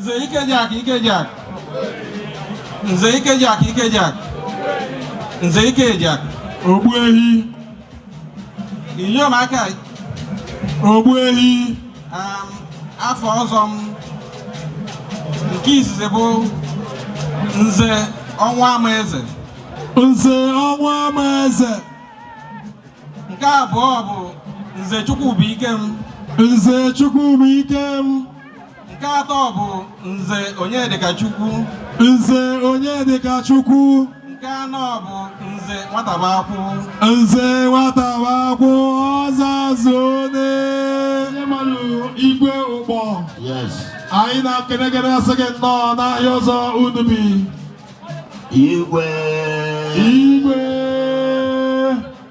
Nze Ikejak Ikejak. Nze Ikejak Ikejak. Nze Ikejak. Ogbuehi. Inyom aka. Ogbuehi. Afọ ọzọ m nke izizi bụ Nze Ọnwa Amaeze. Nze Ọnwa Amaeze. Nke abụọ bụ Nze Chukwubuikem. Nze Chukwubuikem. Nke atọ bụ Nze Onyedikachukwu. Nze Onyedikachukwu. Nke anọ bụ Nze Nwatabakwu. Nze Nwatabakwu Ọzazụone. Igwe ụgbọ. Yes. Anyị na-akenegere asị gị nnọọ n'ahịa ọzọ unu bi. Igwe. Igwe.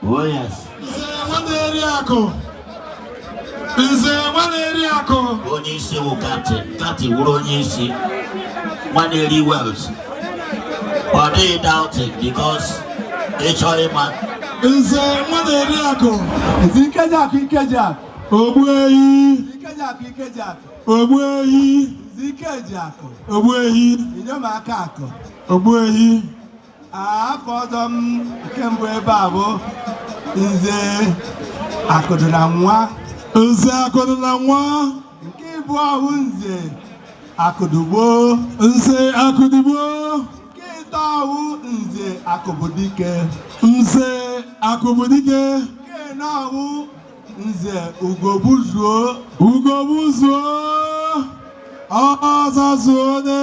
Oh yes. Nze Nwaneriakụ. Nze Nwaneriakụ. Onye isi wụ kaptịn wụrụ onye isi. Nwaneri Wells. Ọ dịghị doubting because ị chọrọ ịma. Nze Nwaneriakụ. Nze Ikejak Ikejak. Ogbuehi. Ikejak Ikejak. Ogbuehi. Nze Ikejak. Ogbuehi. Inyom aka akụ. Ogbuehi. Afọ ọzọ m nke mbụ ebe a bụ Nze Akụdụnanwa. Nze Akụdụnanwa. Nke ịbụọ bụ Nze Akụdụgbo. Nze Akụdụgbo. Nke ịtọ bụ Nze Akụbụdike. Nze Akụbụdike. Nke ịnọ bụ Nze Ugobuzuo. Ugobuzuo. Ọzazụone.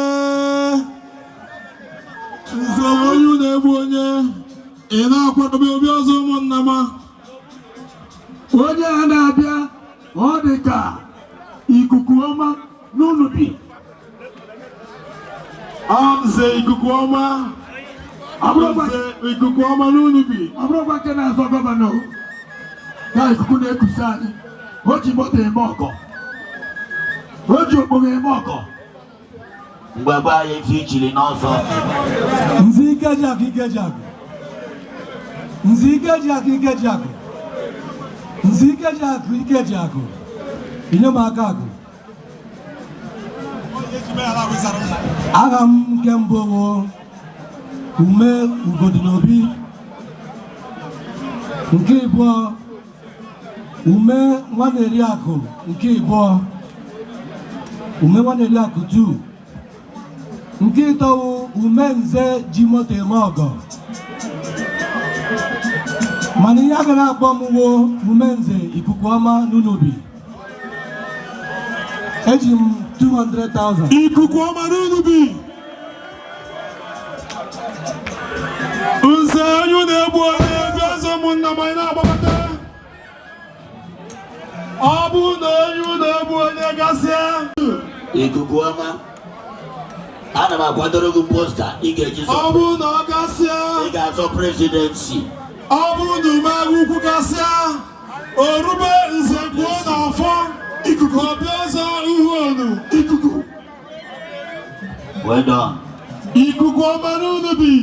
Nze onye na-egbu onye. Ị na-akwadobe obi ọzọ ụmụnna m. Onye a na-abịa ọ dị ka ikuku ọma n'ụlọ bi. Nze ikuku ọma. Nze ikuku ọma n'ụlọ bi. Ọ bụrụkwa nke na-azọ gọvanọ na ikuku na-ekusa anyị. O ji moto eme ọgọ. O ji okporo eme ọgọ. Mgbagba anyị efi ichiri n'ọzọ. Nze Ikejak Ikejak. Nze Ikejak Ikejak. Nze Ikejak Ikejak. Inyom aka akụ. Aha m nke mbụ bụ Ume Ugodinobi. Nke ịbụọ Ume Nwaneriakụ. Nke ịbụọ Ume Nwaneriakụ 2. Nke ịtọ bụ Ume Nze ji moto eme ọgọ. Mana ihe a gara akpọ m wo Ume Nze ikuku ọma n'Unubi. Eji m 200,000. Ikuku ọma n'Unubi. Nze onye na-egbu onye ego ọzọ ụmụnna m anyị na-agbakọta. Ọ bụ na onye na-egbu onye gasịa. Ikuku ọma. Ana m akwadoro gị posta ị ga-eji zọ. Ọ bụ na ọ gasịa. Ị ga-azọ presidency. Ọ bụrụ na ume agha ukwu gasịa orube nze kwuo n'ọfọ ikuku ọbịa ọzọ ihu onu ikuku Well done. ikuku ọma n'unubi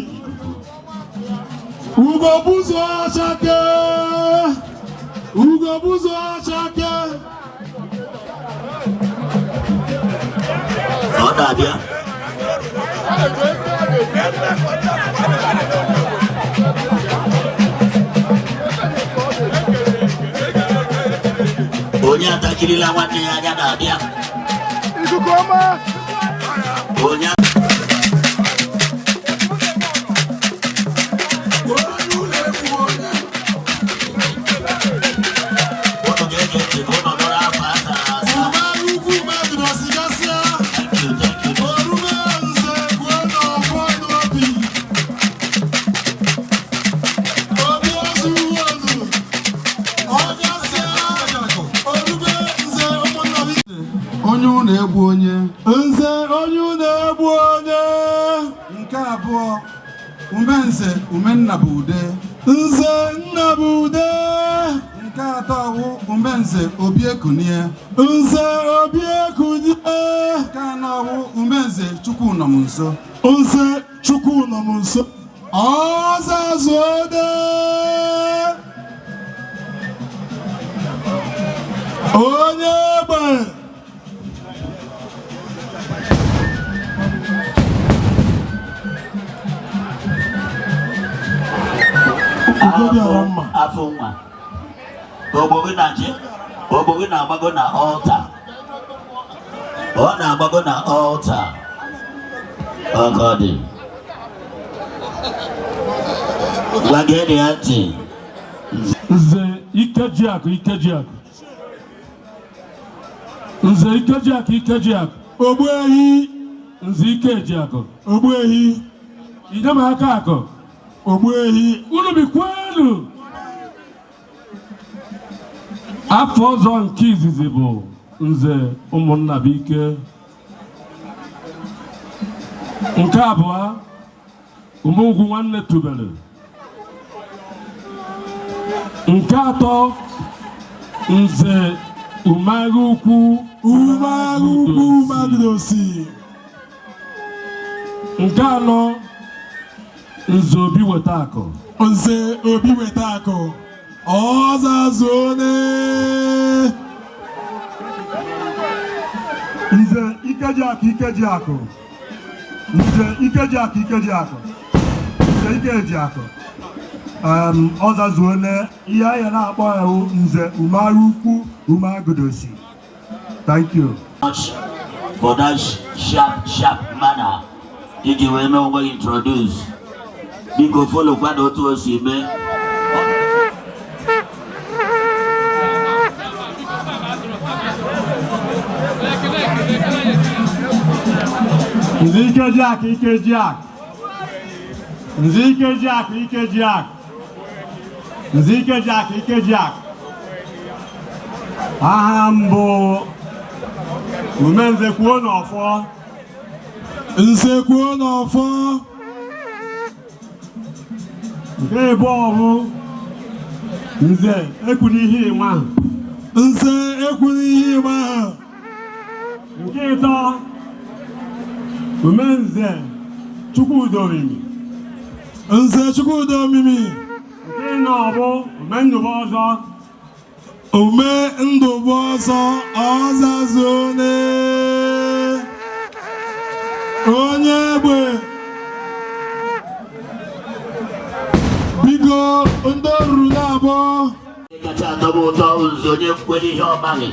ugo buzo achake ugo buzo achake Ọ na-abịa. Onye atakirila nwanne ya anya na-abịa. Onye na-egbu onye nze onye na-egbu onye nke abụọ umenze umennabude nze Nnabude nke atọ bụ umenze obiekunie nze Obiekunie nke anọ bụ umenze Chukwunọmnso nze Chukwunọmnso Ọzazụode onye egbe afọ nwa ogbogi na ji ogbogi na-agbago na altar ọ na-agbago na altar ọgọdị gwa gị ya ntị Nze Ikejiakụ Nze Ikejiakụ Ogbuehi Nze Ikejiakụ Ogbuehi Idemaka Akụ Ogbuehi unu bikwenu afọ ọzọ nke izizi bụ Nze Ụmụnnabụike nke abụọ Umugwu Nwanne Tubelu nke atọ Nze Umagukwu Magudosi nke anọ Nze Obi Wetakụ Ọzazone Nze Ikejiakụ Ọzazone ihe anyị na-akpọ ya Nze Umagukwu Magudosi. Thank you much for that sharp manner iji wee mee onwe introduce biko follow kwado otu o si mee Nze Ikejiakụ aha mbụ Umenze kwuo n'ọfọ Nze kwuo n'ọfọ nke ịbụọ bụ Nze Ekwunihe Ịma nke ịtọ Umenze Chukwudomimi nke ịnọ bụ Umendụbọzọ Ọzazone onye egbe biko ndị oruru na-abụọ kacha atọbụ ụtọ Nze onye kwere ihe ọmaghị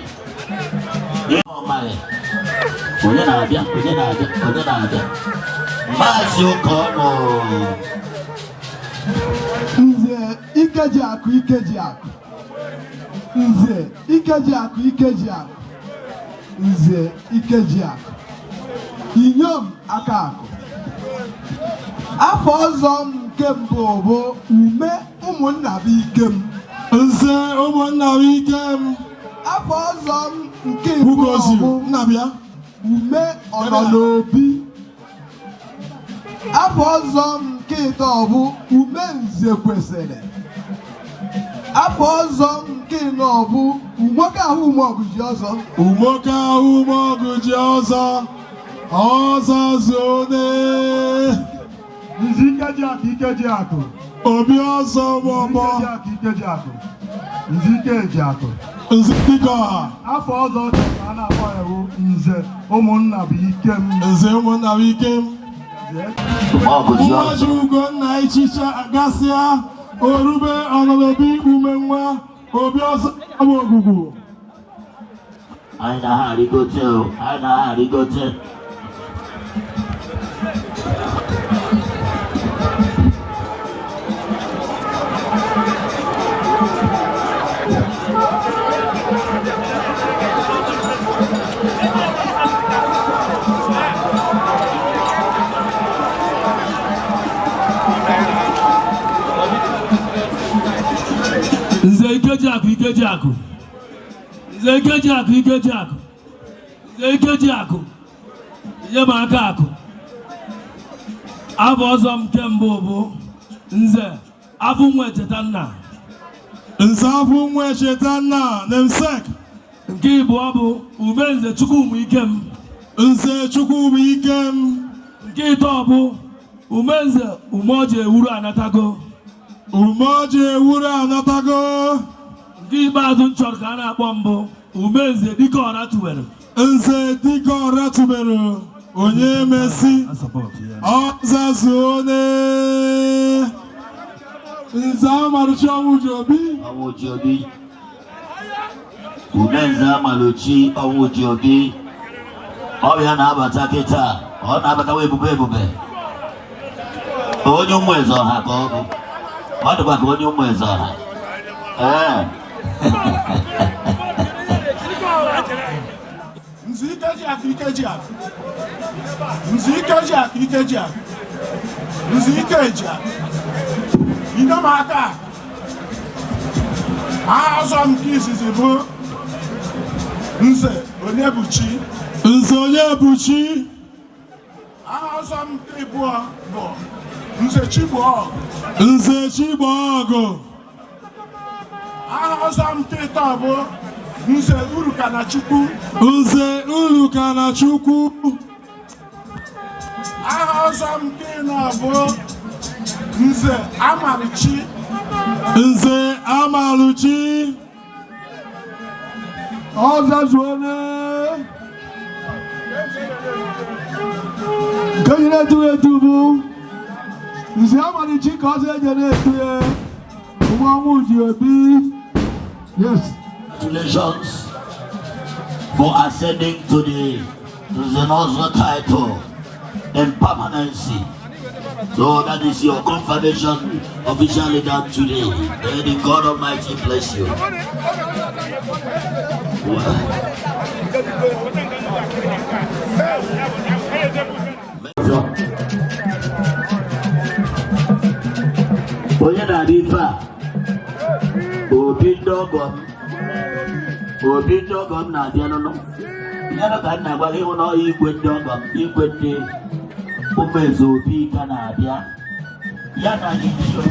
onye na-abịa Maazị Ụkọnụ Nze Ikejiakụ Inyom Akakụ afọ ọzọ nke mbụ bụ Ume Ụmụnnabụike Nze Ụmụnnabụike afọ ọzọ nke mbụ bụ Ume Ọnọnobi afọ ọzọ nke ịtọ bụ Ume Nze Kwesịrị afọ ọzọ nke ịnọ bụ Umoke ahụ Umeọgụji ọzọ Ọzazone Nze Ikejiakụ Obi ọzọ gbọgbọ Nze Ikejiakụ Nze Dịkọha afọ ọzọ ka a na-akpọ ya Nze Ụmụnnabụike Mmaji Ugonna Ichicha gasịa Orube Ọnọnobi Umenwa Obi ọzọ bụ Ogwugwu anyị na ha arịgote Nze Ikejiakụ Inyemaka Akụ abụ ọzọ nke mbụ bụ Nze Afụnwa Echetana Nemsek nke ịbụọ bụ Umenze Chukwumuikem nke ịtọ bụ Umenze Umeoji Ewuru Anatago nke ikpeazụ nchọrọ ka a na-akpọ mbụ Umenze Dịkọra Tubelu onye mesi Ọzazone Nze Amaluchi Ọnwụjiobi. Ọnwụjiobi. Nze Amaluchi Ọnwụjiobi. Ọbịa na-abata kịta. Ọ na-abatawa ebube. Onye ụmụ eze ọha ka ọ bụ. Ọ dịkwa ka onye ụmụ eze ọha. Nze Ikejiakụ. Nze Ikejiakụ. Ide m aka. Aha ọzọ m nke izizi bụ Nze Onyebuchi. Nze Onyebuchi. Aha ọzọ m nke ịbụọ bụ Nze Chigboọgụ. Nze Chigboọgụ. Aha ọzọ m nke ịtọ bụ Nze Urukanachukwu. Nze Urukanachukwu. Aha ọzọ m nke ịnọ bụ Nze Amaluchi. Nze Amaluchi. Ọzazuone. Nke onye na-etu bụ Nze Amaluchi ka ọzọ eje na-etu ya. Nwa Ọnwụjiobi. Yes. Congratulations for ascending to the Nze title and permanency. So that is your confirmation officially done today. May the God Almighty bless you. Onye na-adịfa Obi ndị ọgọ m na-abịa n'ụlọ. Ya ka m na-agwa gị hụ na igwe ndị ọgọ m, igwe ndị ụmụ eze Obi ka na-abịa. Ya na Idio.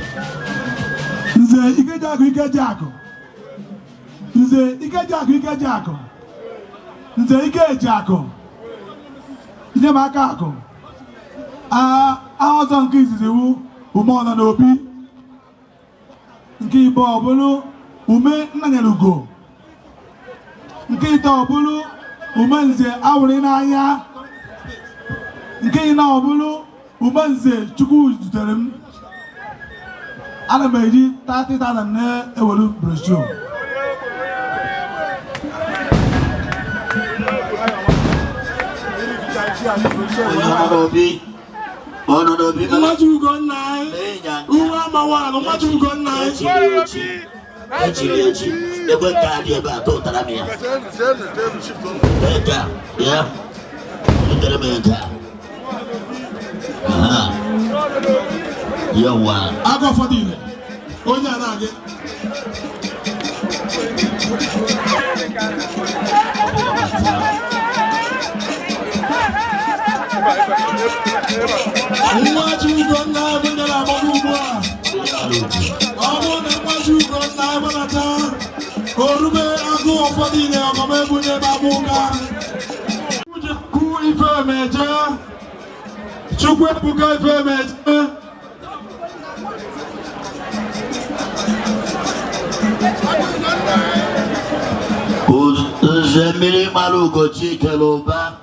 Nze Ikejiakụ. Nze Ikejiakụ. Nze Ikejiakụ. Ide m aka akụ. Aha ọzọ nke izizi wu Umeọna na Obi. Nke ịbụ ọbụlụ Ume Nnanyelugo. Nke ịtọ ọbụlụ Ume Nze Awụrị n'anya. Nke ịnọ ọbụlụ Ume Nze Chukwu zutere m. Ana m eji 30,000 na-ewelu brosho. Nwaji Ugonna anyị. Uwe amawanụ Nwaji Ugonna anyị. Echi. Ekwe ka adị ebe a tụtara m ya. Ega, ya. Etere m ega. Yawa. Agụ ụfọdụ ile. Onye a na-agị. Nwaji Ugonna anyị bụnyere agbọghọ ugbu a. Ọ bụrụ na Nwaji Ugonna anyị gbanata orube agụ ụfọdụ ile ọgọm ebunye ebe abụ ụka. Chukwu Ifemeje. Chukwuebuka Ifemeje. Nze mmiri mara Ugochi kele ụba.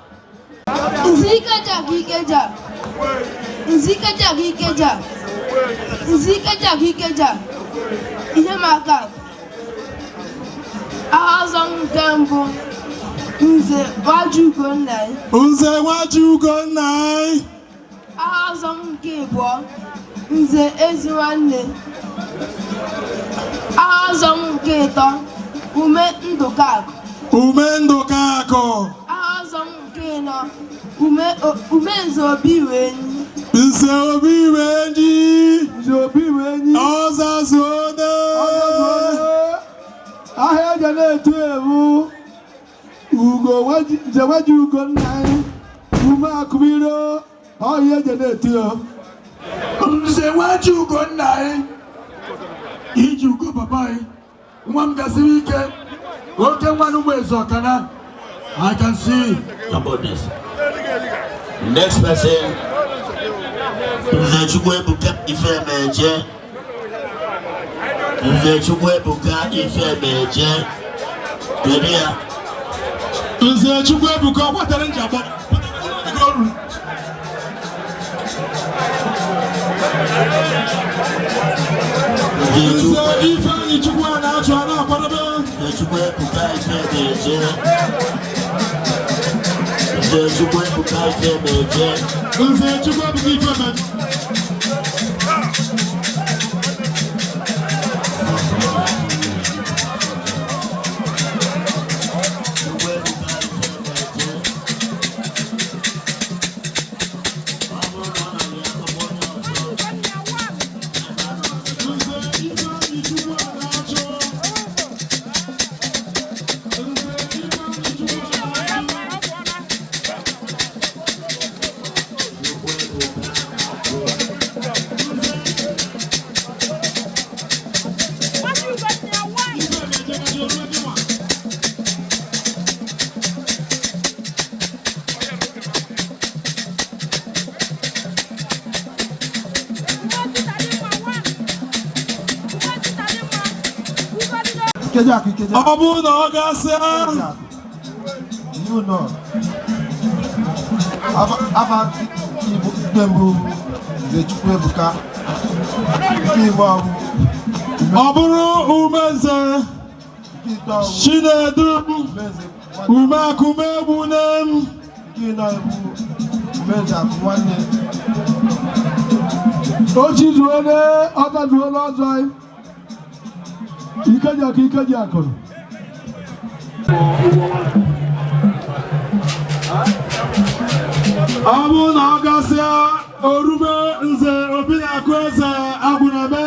Nze Ikejiakụ. Ihe m aka. Aha ọzọ nke mbụ Nze Nwaji Ugonna anyị. Nze Nwaji Ugonna anyị. Aha ọzọ nke ịbụọ Nze Ezinwanne. Aha ọzọ nke ịtọ Ume Ndụkakụ. Aha ọzọ nke ịnọ Ume Nze Obi Iwenyi. Nze Obi Iwenyi. Ọzazuone. Aha eje na-etu ewu Nze Nwaji Ugonna anyị. Ume Akụbiro. Ọhịa eje na-etu ya. Nze Nwaji Ugonna anyị. Iji ugo papa anyị. Nwa m gasịrị ike. Oke nwa n'ụmụ eze Ọkana. I can see your boldness. Next person. Nze Chukwuebuka Ifemeje. Kedu ya? Nze Chukwuebuka ọ gbatara njabọ. Nze Chukwuebuka Ifemeje. Nze Chukwuebuka Ifemeje. Ọbụ na ọ gasịa afa Igbo ikpe mbụ Nze Chukwuebuka nke Igbo ọ bụrụ Umenze Chinedu Umeakumegbunem nke ịnọ ebu Umenze akụ nwanne Ochizuole ọgazuole ọzọ Ikeji akụrụ ọ bụ na ọ gasịa Orube Nze Obiakụ Eze Agwụnebe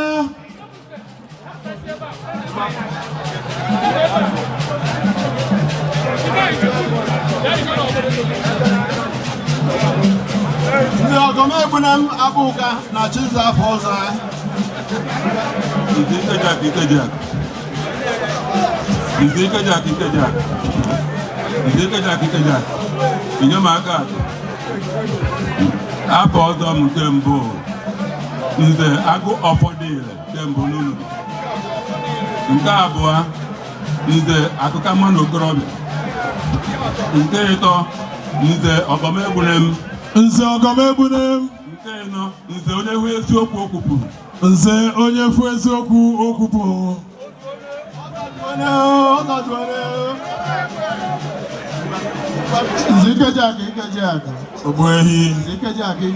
ndị Ọgọmegbunem Abụka na Chiza afọ ọzọ Ikeja Inyemaka afọ ọzọ m nke mbụ Nze Agụ Ọfọdịle nke mbụ n'ụlọ nke abụọ Nze Akụka Mmanụ Okorobịa nke ịtọ Nze Ọgọmegbunem Nze Ọgọmegbunem nke ịnọ Nze onye hụ eziokwu okwupụrụ Nze onye fụ eziokwu okwupụrụ Nze Ikejiakụ Ogbuehi Nze Ikejiakụ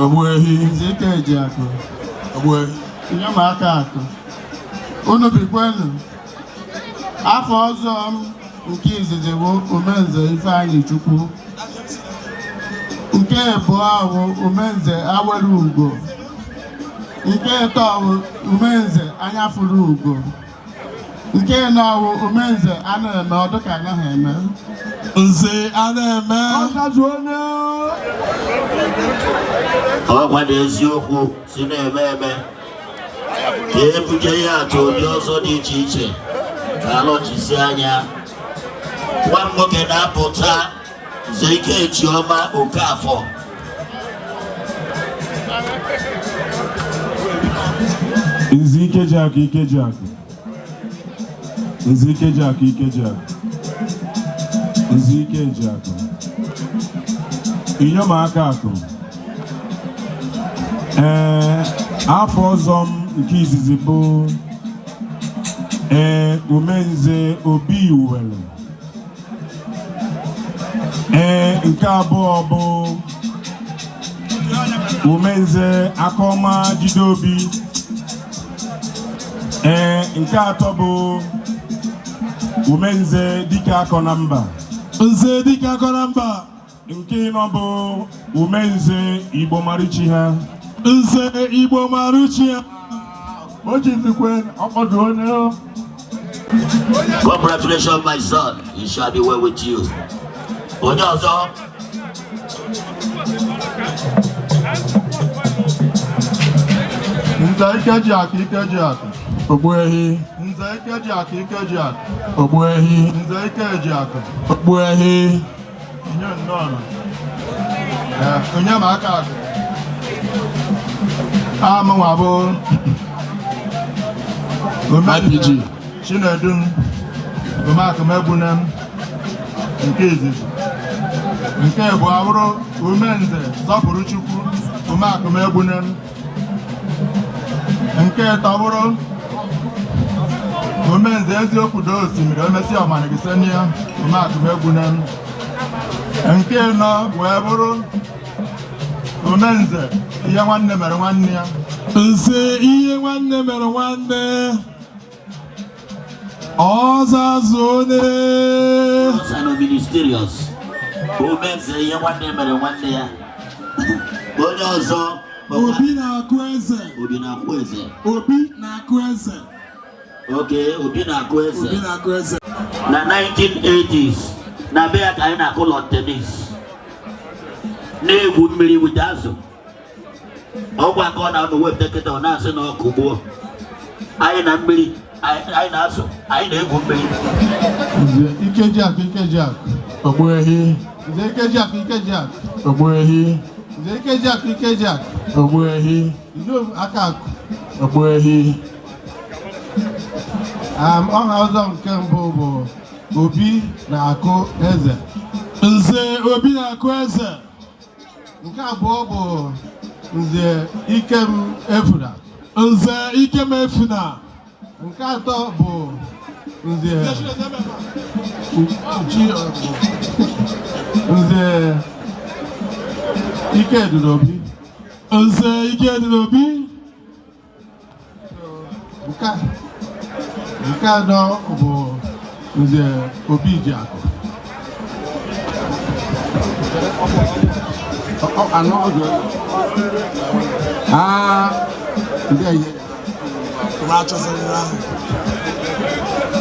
Ogbuehi Nze Ikejiakụ Ogbuehi Inyemaka akụ unu bikwenu afọ ọzọ m nke izizi bụ Umenze Ifeanyị Chukwu nke abụọ bụ Umenze Awere Ugo nke ịtọ bụ Umenze Anyafuru Ugo nke ịnọ bụ Umenze a na-eme ọ dịka anaghị eme Nze a na-eme ọkwa n'eziokwu si na-eme eme ka ebuje ya atụ ụdị ọzọ dị iche iche ka alọchisi anya nwa nwoke na-apụta Nze Ikechiọma Okafọ Nze Ikejiakụ Nze Ikejiakụ Nze Ikejiakụ Inyemaka akụ afọ ọzọ m nke izizi bụ Umenze Obiwele nke abụọ bụ Umenze Akọma Jideobi nke atọ bụ Umenze Dike Akọnamba Nze Dike Akọnamba nke ịnọ bụ Umenze Igbo Marichi ha Nze Igbo Marichi ha Congratulations, my son. It shall be well with you. Onye ọzọ Nze Ikejiakụ Ogbuehi Nze Ikejiakụ Ogbuehi Nze Ikejiakụ Ogbuehi Onyemaka akụ amụnwa bụ IPG Chinedum Umeakumegbunem nke izizi nke bụ abụrụ Umenze Zọpụrụ Chukwu Umeakumegbunem nke ịtọ bụrụ Umenze eziokwu do osimiri omesi ọmanigisenia umeakụmegbunem. Nke nọ wee bụrụ Umenze ihe nwanne mere nwanne ya. Nze ihe nwanne mere nwanne. Ọzazone. Sano ministerious. Umenze ihe nwanne mere nwanne ya. Onye ọzọ. Obi na-akụ eze. Obi na-akụ eze. Obi na-akụ eze. Okay, Obi na-akụ eze. Obi na-akụ eze. Na 1980s, na be ya ka anyị na-akụ lawn tennis. Na-egwu mmiri wit azụ. Ọgwa ka ọ na-anọ wepụta kịta ọ na-asị na ọkụ gbuo. Anyị na mmiri, anyị na-azụ, anyị na-egwu mmiri. Nze Ikejiakụ. Ogbuehi. Nze Ikejiakụ. Ogbuehi. Nze Ikejiakụ. Ogbuehi. Idom Akakụ. Ogbuehi. Ọha ọzọ nke mbụ bụ Obi na-akụ eze. Nze Obi na-akụ eze. Nke abụọ bụ Nze Ikem Efuna. Nze Ikem Efuna. Nke atọ bụ Nze Ikedunobi. Nze Ikedunobi. Nke anọ bụ Nze Obijiakụ.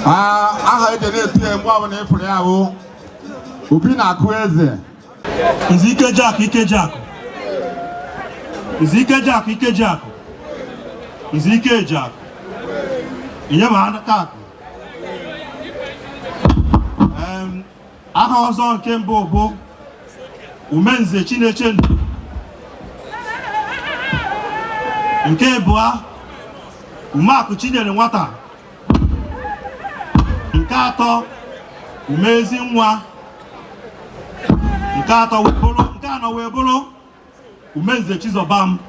Aha eji na-etu ya mgbe ọbụla ịfụrụ ya bụ Obi na-akụ eze. Nze Ikejiakụ. Nze Ikejiakụ. Nze Ikejiakụ. Ihe ma aka akụ. Aha ọzọ nke mbụ bụ Umenze Chinechendu. Nke abụọ Umeakụ Chinyere Nwata. Nke atọ Umezi Nwa. Nke anọ wee bụrụ Umenze Chizobam.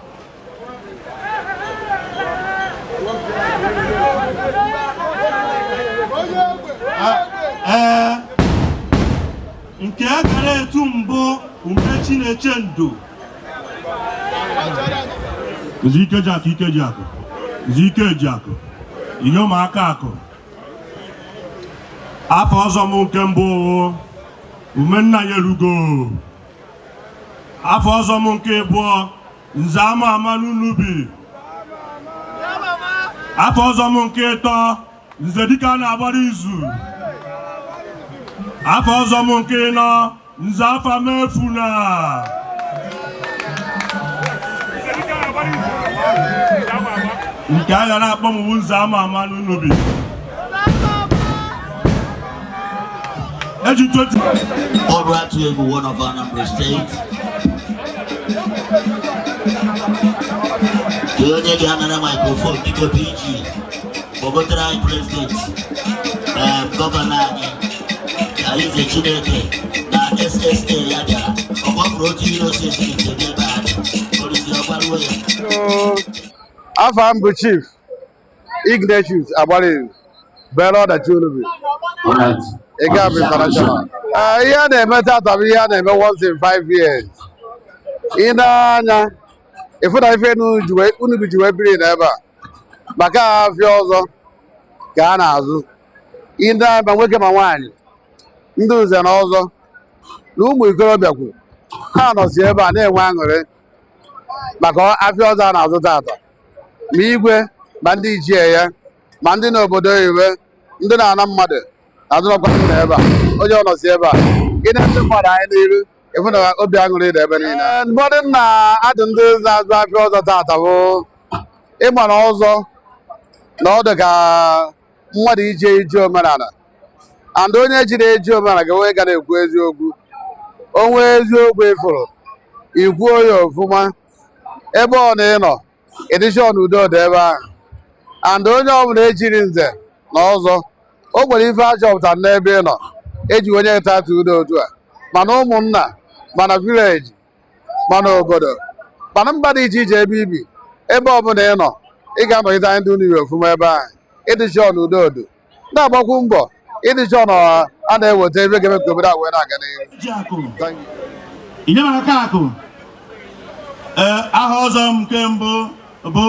Nke akara etu mbụ Ume Chinechendu. Nze Ikejiakụ. Inyomaka akụ. Afọ ọzọ m nke mbụ Umennayelugo. Afọ ọzọ m nke abụọ Nze Ama n'Unubi. Afọ ọzọ m nke ịtọ Nze Dike na-agbara izu. Afọ ọzọ m nke ịnọ Nze Afamefuna. Nke agha na-akpọ m Nze Ama n'Unubi. Eji 20. All right to everyone of Anambra State. Onye ga-anara microphone dịka PG. Bogotara anyị president. Gọvanọ anyị. Alize Chineke na SSA ya bịara. Ọ gbapụrụ otu iro sesi nke ebe anyị. Polisi ọgbaruo ya. Afọ m bụ Chief Ignatius Agbariru. Belo da Chunubi. All right. Igab International. Ihe a na-eme tata bụ ihe a na-eme once in 5 years. Ị na-anya ịfụ na ife unu ji wee biri n'ebe a maka afịa ọzọ ka a na-azụ. Ị na-anya ma nwoke ma nwaanyị ndị nze na ọzọ na ụmụ ikorobịa kwu ha nọzi ebe a na-enwe aṅụrị maka afịa ọzọ a na-azụ tata ma igwe ma ndị ichie ya ma ndị n'obodo oyibo ndị na-ana mmadụ na-adụrọkwa ebe a onye ọ nọzi ebe a ị na-ndị mmadụ anyị n'iru ịfụ na obi aṅụrị dị ebe niile. Ụfọdụ na-adụ ndị na-azụ afịa ọzọ tata bụ ịgbara ọzọ na ọ dị ka mmadụ iji omenala and onye jiri eji omenala ga-enwe ga na-ekwu eziokwu. Onwe eziokwu ịfụrụ ikwuo ya ọfụma ebe ọ na ịnọ edishọn udo dị ebe ahụ and onye ọbụla ejiri nze na ọzọ o nwere ife achọpụtara n'ebe ị nọ eji onye tatu udo otu a mana ụmụnna mana vileji mana obodo mana mba dị iche iche ebe ibi ebe ọbụla ị nọ ị ga-anọgide anyị ndị unu ọfụma ebe ahụ ịdịshọn udo na-agbakwu mbọ ịdị chọọ na a na-eweta ebe ga-eme ka obodo a wee na-aga n'ihu. Inyemaka akụ aha ọzọ m nke mbụ bụ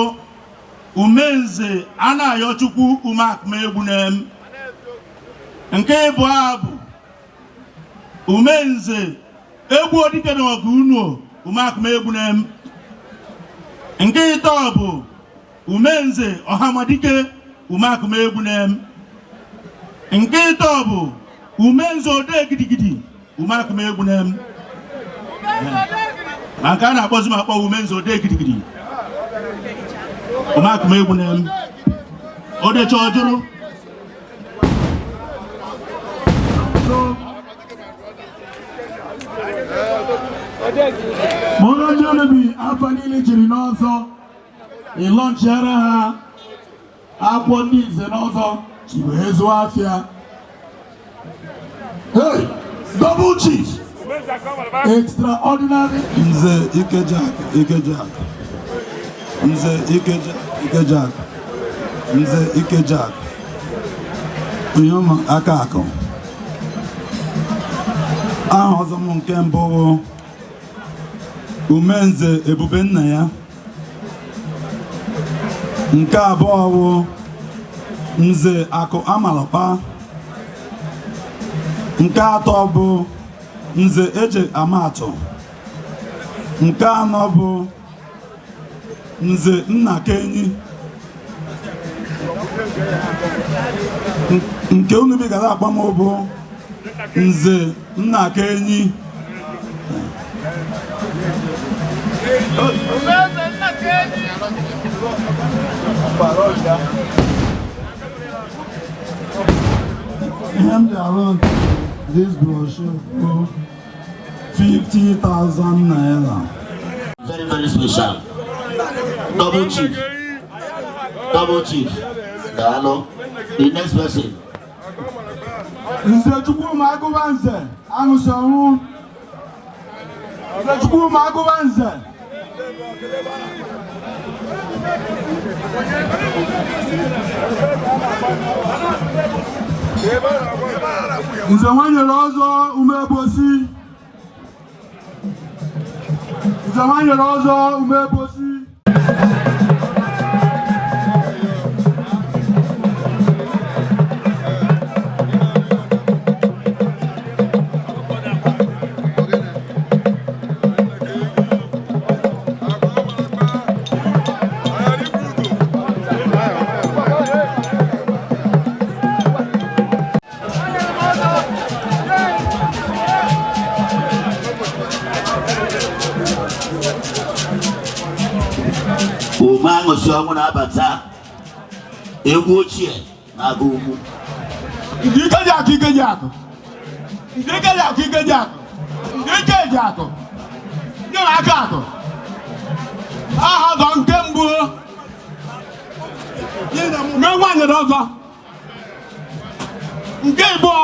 Umenze Anayochukwu Umeakụmegbune. Nke ịbụọ bụ Umenze Egwu Odike na Ọgụ Unu Umeakụmegbune. Nke ịtọ bụ Umenze Ọhamadike Umeakụmegbune. Nke ịtọ bụ Umenze Ode Gidigidi Umeakụmegbune. Maka a na-akpọzi m akpọ Umenze Ode Gidigidi Umeakụmegbune. Odecha ọjụrụ Mọrọ ndị onobi afọ niile jiri n'ọzọ ịlọnchiara ha akwụkwọ ndị nze n'ọzọ ji wee zụọ afịa. Hey, double chief, extraordinary. Nze Ikejak, Nze Ikejak, Nze Ikejak, Onyema Akakụ. Aha ọzọ m nke mbụ bụ Umenze Ebubenaya. Nke abụọ bụ Nze Akụ Amalakpa. Nke atọ bụ Nze Eje Amatụ. Nke anọ bụ Nze Nnakenyi. Nke unu bi gara akpọ m bụ Nze Nnakenyi. Ihe m ji arụ this brochure bụ 50,000 naira. Very, very special. Double chief. Double chief. Hello. The next person. Nze Chukwuma Agụbanze Aṅụsị Ọnwụ. Nze Chukwuma Agụbanze. Nze Nwanyere Ọzọ Umebosi. Nze Nwanyere Ọzọ Umebosi. Aṅụsị Ọnwụ na-abata egwu ochie na-agụ ugwu. Ikejak nye m aka akụ. Aha ọzọ nke mbụ mee Nwanyere Ọzọ. Nke ịbụọ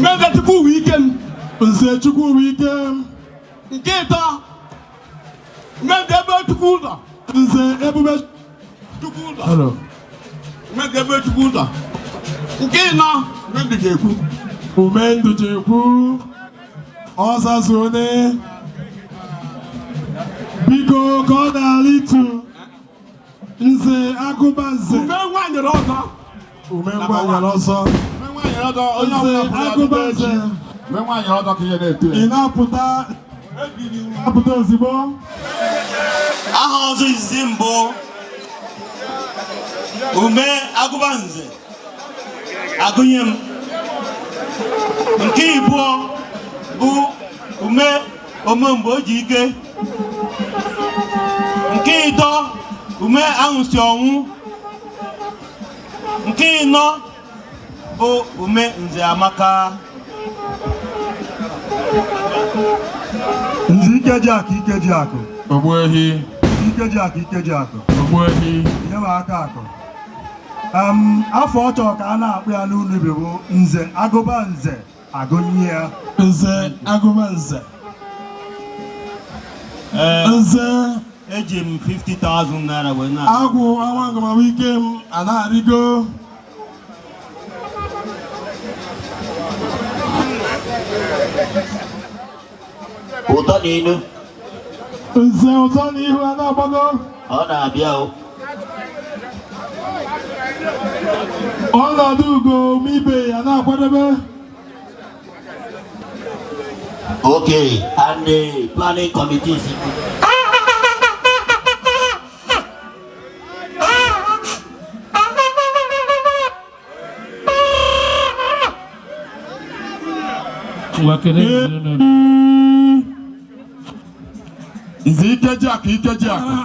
mee Nze Chukwuwike. Nze Chukwuwike. Nke ịtọ Umenze Ebechukwu. Nze Ebube Chukwu. Umenze Ebechukwu. Nke ịnọ Umendụchekwu. Umendụchekwu. Ọzazụone. Biko ka ọ na-alịtụ Nze Agụbanze. Ume Nwanyere Ọzọ. Nwanyere Ọzọ. Nze Agụbanze. Nwanyere Ọzọ ka ihe na-eto. Ị na-apụta ozugbo. Aha ọzọ izizi mbụ Ume Agụbanze agụnye m. Nke ịbụọ bụ Ume Omemgbe Ojike. Nke ịtọ Ume Aṅụsị Ọnwụ. Nke ịnọ bụ Ume Nze Amaka. Nze Ikejak. Ogbuehi. Ikejak. Ogbuehi. Nye m aka akụ. Afọ ọ chọrọ ka a na-akpụ ya n'unubi bụ Nze Agụbanze agụnye ya. Nze Agụbanze. Nze eji m 50,000 naira wee na agwụ Anwangọmawike m a na-arịgo. ụtọ n'ilu nze ụtọ n'ihu a na-agbago ọ na-abịa o ọnọdụ ugo umibe ya na-akwadebe. Okay, and the planning committee is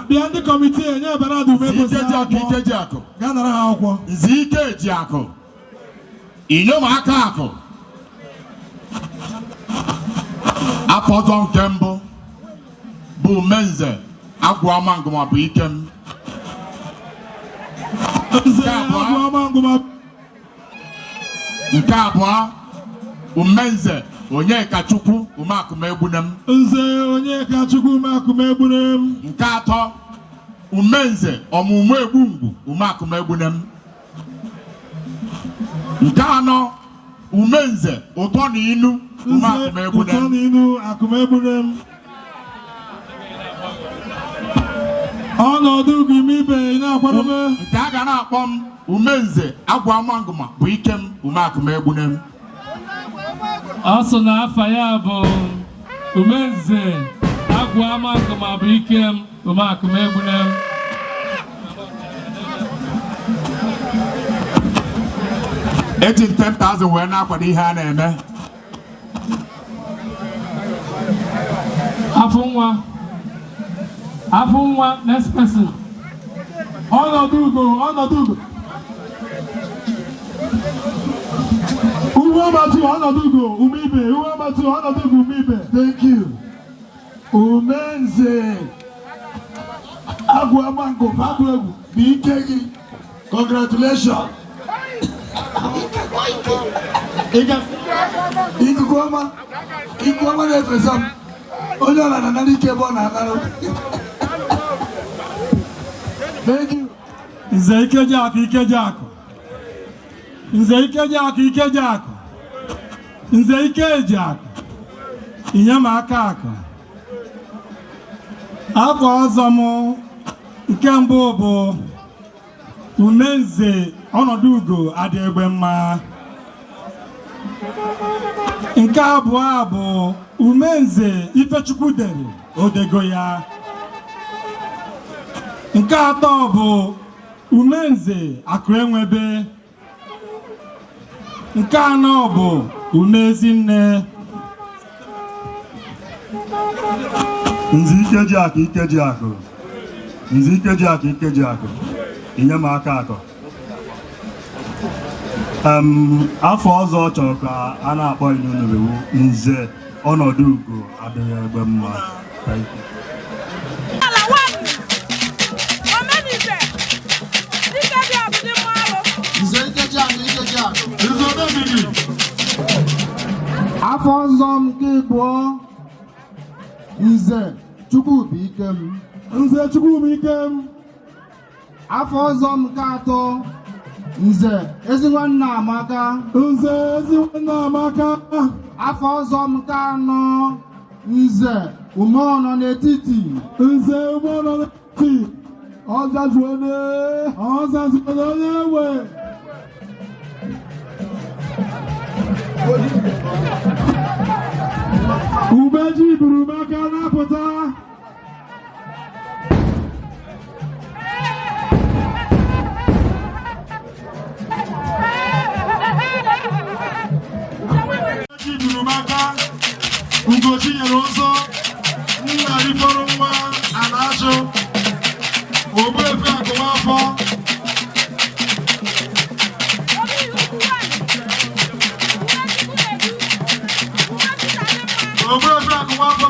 bịa ndị kọmitii enye Bernard Ikejiakụ gaa nara ha akwụkwọ. Nzikejiakụ inyom aka akụ afọ ọzọ nke mbụ bụ Umenze Agwụamangụma bụ Ikem. Nke abụọ Umenze Onyekachukwu Umeakụmegbunem. Nze Onyekachukwu Umeakụmegbunem. Nke atọ Umenze Ọmụmụ Egbungwu Umeakụmegbunem. Nke anọ Umenze Ụtọ na Inu Umeakụmegbunem. Ụtọ na Inu Akụmegbunem. Ọnọdụ ugwu umibe na-akwadobe. Nke a ga na-akpọ m Umenze Agwụamangụma bụ Ikem Umeakụmegbunem. Ọ sọ na afa ya bụ Umenze Agwụamangụma bụ Ikem Umeakụmegbunem. Eji 10,000 wee na-akwado ihe a na-eme. Afọ nwa next person. Ọnọdụ ugo Uwematu ọnọdụ ugo umibe. Uwematu ọnọdụ ugo umibe. Thank you. Umenze Agwụamangụma bụ ike gị. Congratulations. Ikuku ọma na-efesa m onye ọla na n'ike ebe ọ na-anara. Thank you. Nze Ikejiakụ Nze Ikejiakụ Nze Ikejiakụ Inyemaka akụ. Akwa ọzọ m nke mbụ bụ Umenze ọnọdụ ugo adị egbe mma. Nke abụọ bụ Umenze Ifechukwu dere odego ya. Nke atọ bụ Umenze Akụenwebe. Nke anọ bụ Umezinne. Nze Ikejiakụ Inyemaka akụ. Afọ ọzọ chọrọ ka a na-akpọ Inunubewu Nze ọnọdụ ugo adịghị egbe mma. Afọ ọzọ nke abụọ Nze Chukwubikem. Nze Chukwubikem. Afọ ọzọ nke atọ Nze Ezinwanne Amaka. Nze Ezinwanne Amaka. Afọ ọzọ nke anọ Nze Umeọnọ n'etiti. Nze Umeọnọ n'etiti. Ọzazuone onye ewe. Ubeji buru maka na-apụta. Ugochi nyere ụzọ nna rifọrọ nwa Anachụ Ogbuefi Akụmafọ. Ogbuefi Akụmafọ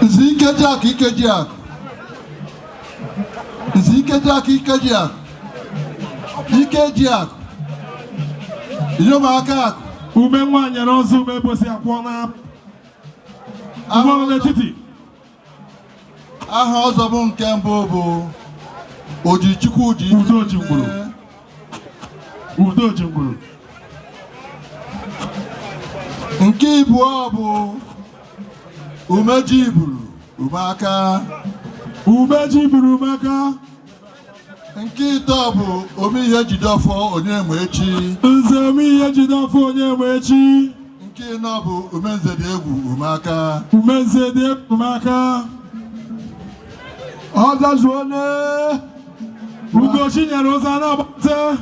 Nze Ikejiakụ Ikejiakụ. Nze Ikejiakụ Ikejiakụ. Ikejiakụ. Inyomaka akụ. Ume nwanyị n'ọzọ ume ebosi akwụọ na mmanụ n'etiti. Aha ọzọ bụ nke mbụ bụ Ojichukwu ji Udojigburu. Udojigburu. Nke ịbụọ bụ Umejiburu Umaka. Umejiburu Umaka. Nke ịtọ bụ Omihe Jidofọ Onyemaechi. Nze Omihe Jidofọ Onyemaechi. Nke ịnọ bụ Umenze dị egwu Umaka. Umenze dị egwu Umaka. Ọzazuone. Ugochi nyere ụzọ na-agbata.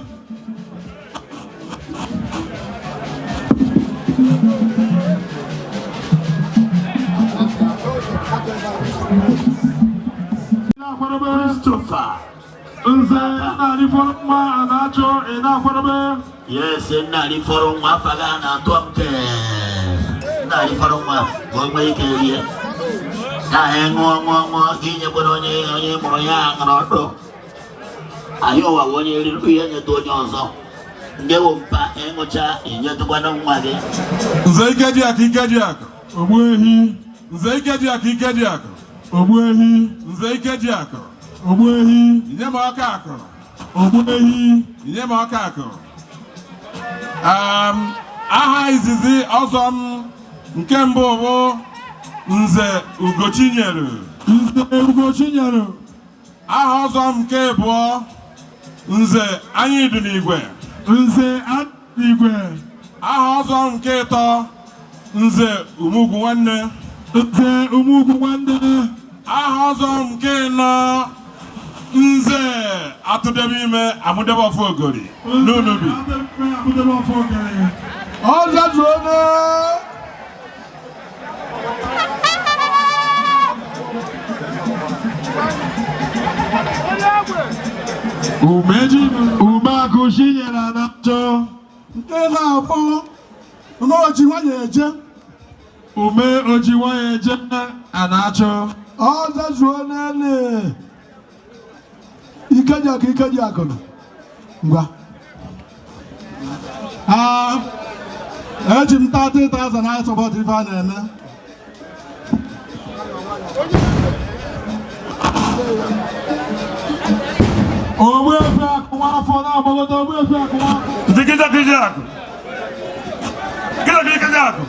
Christopher. Nze nari fọrọ nwa a na-achọ ị na-akwadobe. Yes, nari fọrọ nwa faga na-atụ nke. Nari fọrọ nwa ka o nwee ike rie. Ka anyị ṅụọ inyekwara onye mụrụ ya aṅara ọdụ. Anyị ụwa onye riri ihe nyedo onye ọzọ. Ndị wompa ịṅụcha inyetụkwana nwa gị. Nze Ikejiakụ Ikejiakụ. Ogbuehi. Nze Ikejiakụ Ikejiakụ. Ogbuehi. Nze Ikejiakụ. Ogbuehi. Inye m ọka akụ. Ogbuehi. Inye m ọka akụ. Aha izizi ọzọ m nke mbụ bụ Nze Ugochinyere. Nze Ugochinyere. Aha ọzọ m nke abụọ Nze Anyịdịnigwe. Nze Anyịdịnigwe. Aha ọzọ m nke ịtọ Nze Umugwu Nwanne. Nze Umugwu Nwanne. Aha ọzọ m nke ịnọ Nze Atụdebime Amụdebe Ọfọ Ogori n'Unubi. Ọzazuone. Umeakụ Chinyere na-achọ. Nke na-abụ Ume Oji nwanyị eje. Ume Oji nwanyị eje a na-achọ. Ọzazuone. Ikejiakụ Ikejiakụ. Ngwa. Eji m 30,000 na sọpọtụ ife a na-eme. Ogbuefi akụ nwafọ na-agbagodo Ogbuefi akụ nwafọ. Ikejiakụ. Ikejiakụ.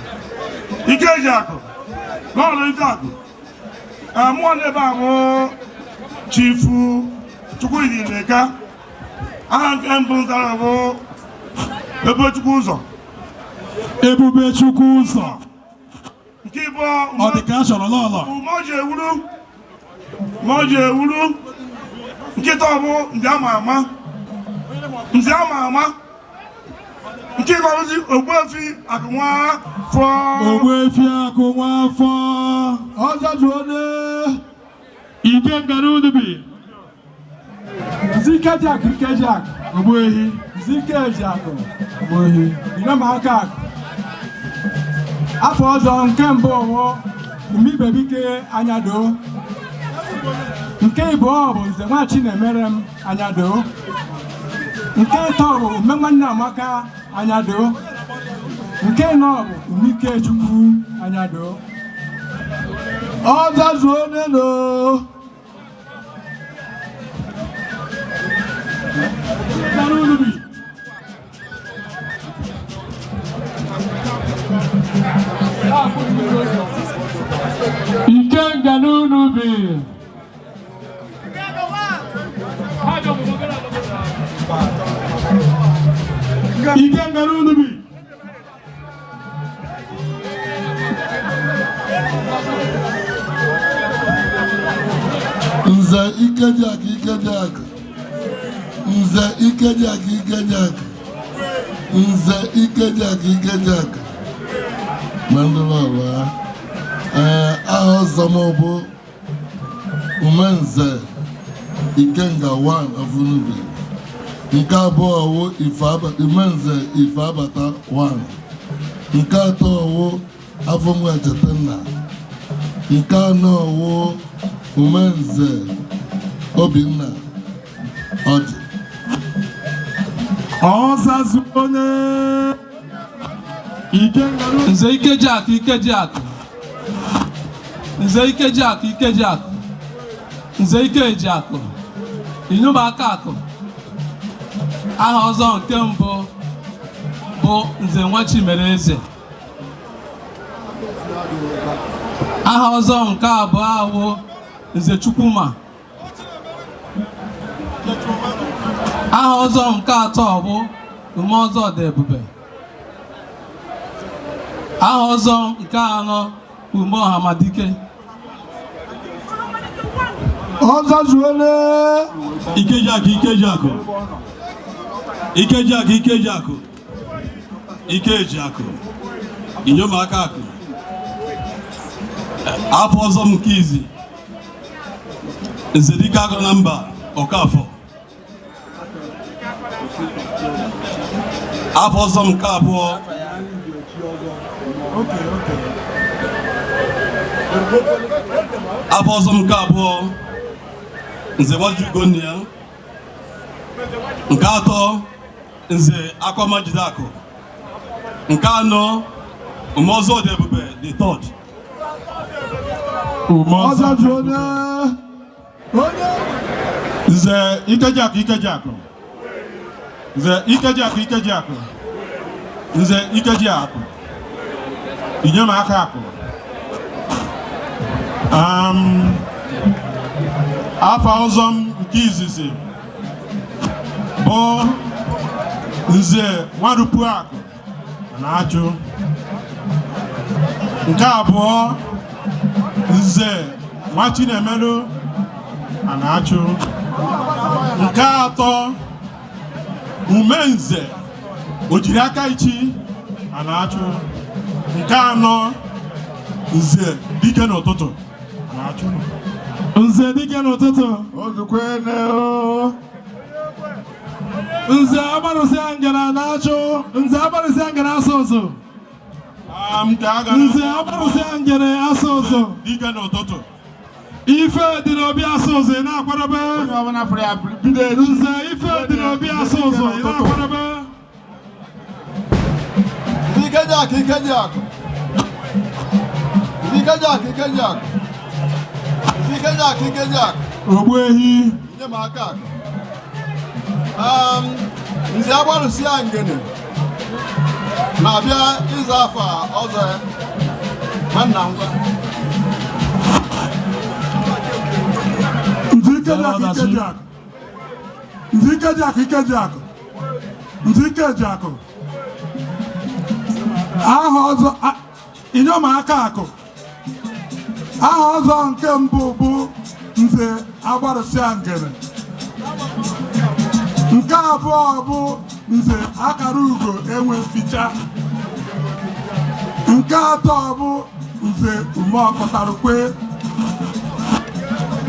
Ikejiakụ. N'ọlụ Ikejiakụ. Mụọ n'ebe ahụ Chifu Chukwudịneka. Aha nke mbụ zara bụ Ebubechukwu ụzọ. Ebubechukwu ụzọ. Nke ịbụ ọ dị ka a chọrọ lọlọ. Umeoji ewuru. Nkịta ọbụ Nze ama ama. Nze ama ama. Nke ịbụzi Ogbuefi akụ nwafọ. Ogbuefi akụ nwafọ. Ọzazuone. Ikenga n'Unubi. Nze Ikejiakụ Ikejiakụ. Ogbuehi. Nze Ikejiakụ. Ogbuehi. Inyomaka akụ. Afọ ọzọ nke mbụ bụ Umibebike Anyado. Nke ịbụọ bụ Nze Nwa Chinemerem Anyado. Nke ịtọ bụ Ume Nwanne Amaka Anyado. Nke ịnọ bụ Umikechukwu Anyado. Ọzazuone no. Ikenga n'Unubi. Ikenga n'Unubi. Nze Ikejiakụ Ikejiakụ. Nze Ikejiakụ Ikejiakụ. Nze Ikejiakụ Ikejiakụ. Mandụlọwa. Aha ọzọ m bụ Umenze Ikenga 1 of Unubi. Nke abụọ bụ Umenze Ifeabata 1. nke atọ ọwụ afọ nwa Chetanna, nke anọ ọwụ Umenze Obinna Ọjị. Ọzazụonye Nze Ikejiakụ Ikejiakụ, Nze Ikejiakụ Ikejiakụ, Nze Ikejiakụ, Inyumaka Akụ. Aha ọzọ nke mbụ bụ Nze Nwachimereze. Aha ọzọ nke abụọ awụ Nze Chukwuma. Aha ọzọ nke atọ bụ Umeọzọdịebube. Aha ọzọ nke anọ bụ Umeọhamadike. Ọzazụonye Ikejiakụ Ikejiakụ, Ikejiakụ Ikejiakụ, Ikejiakụ, Inyomaka Akụ. Afọ ọzọ m nke izi Nze Dike Agụ na mba Ọkafọ. Afọ ọzọ m nke abụọ afọ ọzọ m nke abụọ Nze Nwajugonia. Nke atọ Nze Akwamajidakụ. Nke anọ Umeọzọdịebube the third. Ọzazụonye Nze Ikejiakụ Ikejiakụ, Nze Ikejiakụ Ikejiakụ, Nze Ikejiakụ, Inyemaka Akụ. Afọ ọzọ m nke izizi bụ Nze Nwarupuakụ na-achụ. Nke abụọ Nze Nwachinemelu na-achụ. Nke atọ Umenze Ojiri Aka Ichi na-achụ. Nke anọ Nze Dike n'ụtụtụ na-achụ. Nze Dike n'ụtụtụ. Nze Agbarụsịa Ngara na-achụ. Nze Agbarụsịa Ngara asụ ụzụ. Nze Agbarụsịa Ngara asụ ụzụ. Dike n'ụtụtụ. Ife dị n'obi asụ ụzụ ị na-akwadobe. Nze Ife dị n'obi asụ ụzụ ị na-akwadobe. Ikejiakụ Ikejiakụ, Ikejiakụ Ikejiakụ, Ikejiakụ Ikejiakụ, Ogbuehi. Inyemaka Akụ. Nze Agbarụsịa Ngene na-abịa ịza afọ ọzọ ya. Nwanna ngwa. Nze Ikejiakụ Ikejiakụ, Nze Ikejiakụ Ikejiakụ, Nze Ikejiakụ. Aha ọzọ Inyomaka Akụ. Aha ọzọ nke mbụ bụ Nze Agbarụsịa Ngene. Nke abụọ bụ Nze Akara Ugo Enwe Ficha. Nke atọ bụ Nze Umeọkọtarukwe.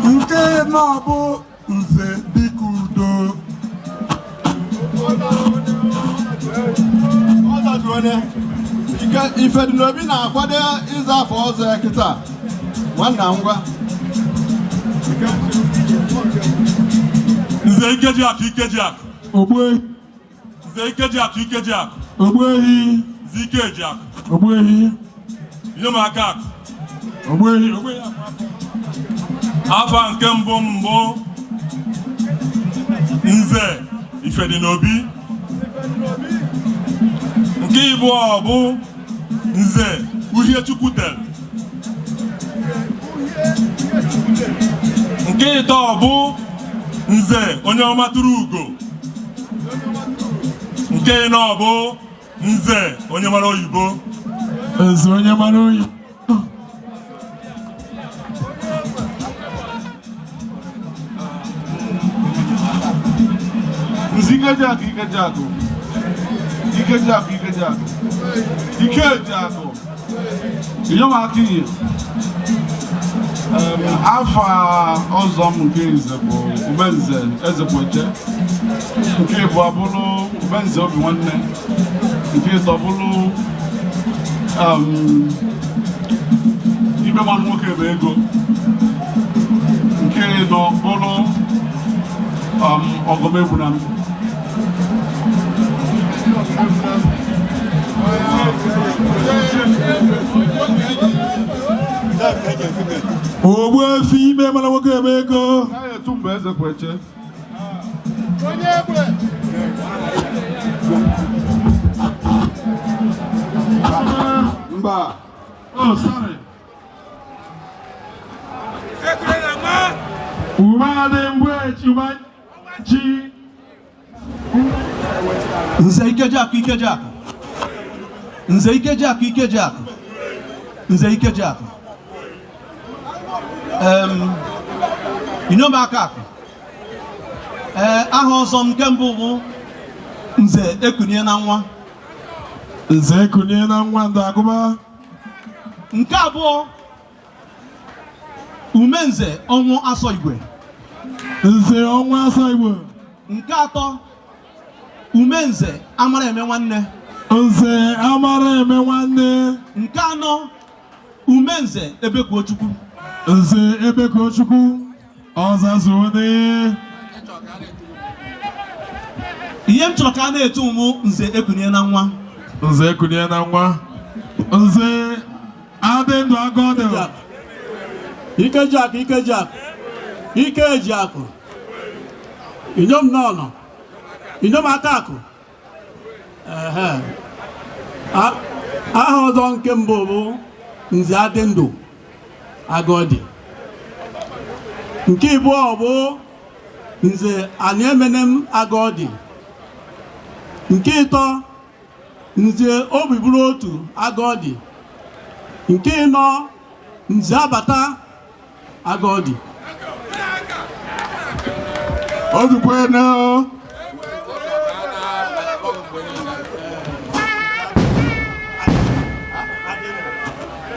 Nke ịnọ bụ Nze Dike Udo. Ọzazụonye Ifedinobi na-akwado ịza afọ ọzọ ya kịta. Nwanna ngwa. Nze Ikejiakụ Ikejiakụ, Ogbuehi. Nze Ikejiakụ Ikejiakụ, Ogbuehi. Nze Ikejiakụ, Ogbuehi. Inyemaka Akụ. Ogbuehi. Afa nke mbụ Nze Ifedinobi. Nke ịbụọ bụ Nze Uhiechukwutel. Nke ịtọ bụ Nze onye ọma tụrụ ugo. Nke ịnọ bụ Nze onye mara oyibo. Nze onye mara oyibo. Nze Ikejiakụ Ikejiakụ, Ikejiakụ Ikejiakụ, Ikejiakụ, Inyomaka Iyi. Afọ ọzọ m nke ize bụ Umenze Ezekweche. Nke ịbụọ bụrụ Umenze Obi Nwanne. Nke ịtọ bụrụ Ibe nwa nwoke bụ ego nke nọ bụrụ Ọgọmegbuna m. Ogbuefi ime mara nwoke ebe ego. Etu mgbe eze kweche. Mba. Oh, sorry. Nze Ikejiakụ Ikejiakụ. Nze Ikejiakụ Ikejiakụ. Nze Ikejiakụ. Inyom Akakụ. Aha ọzọ m nke mbụ bụ Nze Ekunie na nwa. Nze Ekunie na nwa ndị agụba. Nke abụọ Umenze ọnwụ Asọ Igwe. Nze ọnwụ Asọ Igwe. Nke atọ Umenze Amara Eme Nwanne. Nze Amara Eme Nwanne. Nke anọ Umenze Ebekuochukwu. Nze Ebekuochukwu Ọzazụone. Ihe m chọrọ ka a na-etu ụmụ Nze Ekunie na nwa. Nze Ekunie na nwa. Nze Adịndụ Agọdị. Ikejiakụ Ikejiakụ. Ikejiakụ. Inyom Nọnọ. Inyom Akakụ. Aha ọzọ nke mbụ bụ Nze Adịndụ Agọdị. Nke ịbụọ bụ Nze Aniemenem Agọdị. Nke ịtọ Nze Obiburu Otu Agọdị. Nke ịnọ Nze Abata Agọdị. Odukwene o.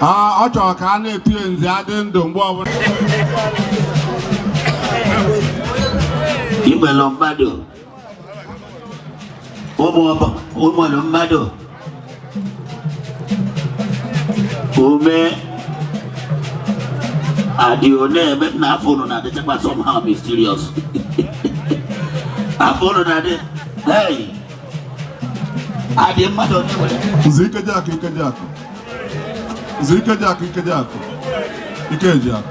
Ọ chọrọ ka a na-etinye Nze Adịndụ mgbe ọbụla. Igbelu mmadụ ụmụlụ mmadụ ume adị na-eme na afọ ụnụ na-adịchakwa somehow mysterious. Afọ ụnụ na-adị adị mmadụ onye nwere. Nze Ikejiakụ Ikejiakụ. Nze Ikejiakụ Ikejiakụ. Ikejiakụ.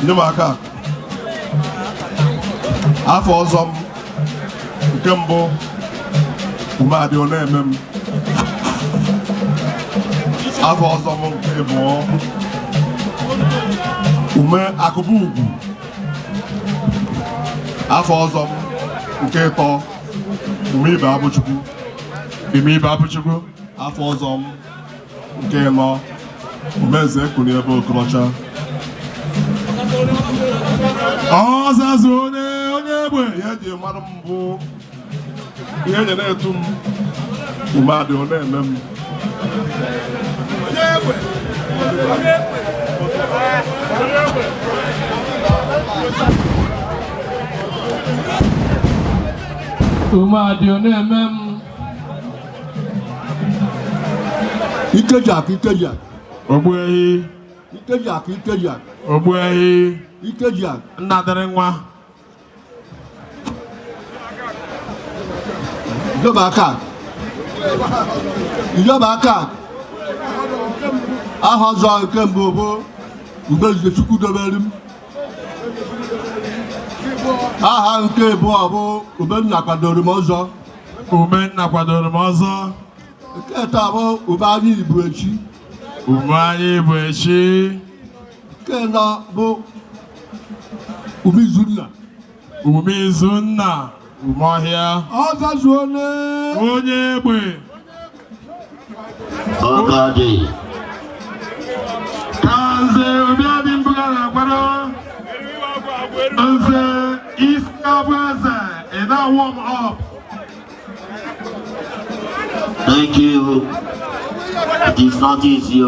Inyom Akakụ. Afọ ọzọ m nke mbụ ume adị na-eme m. Afọ ọzọ m nke abụọ ume Akụba Ugwu. Afọ ọzọ m nke ịtọ ume Ibe Abụchukwu. Ibe Abụchukwu. Afọ ọzọ m nke ịnọ Umenze Ekunie ebe Okorocha. Ọzazụone onye egbe ya ji mara m bụ ihe nye na-etu m ume adị na-eme m. Ume adị na-eme m. Ikejiakụ Ikejiakụ. Ogbuehi. Ikejiakụ Ikejiakụ. Ogbuehi. Ikejiakụ. Nnadịrị nwa. Inyom Akakụ. Inyom Akakụ. Aha ọzọ nke mbụ bụ Umenze Chukwudobere m. Aha nke abụọ bụ Umenna kwadoro m ọzọ. Umenna kwadoro m ọzọ. Nke ịtọ bụ Ume anyị Igbo echi. Ume anyị Igbo echi. Nke ịnọ bụ Ume Izunna. Ume Izunna. Umeọhịa. Ọzazụone onye egbe. Ọgọdị. Nze Obiadị Mbuga na-akwado. Nze Isi Abụeze ị na-warm up. Thank you. It is not easy.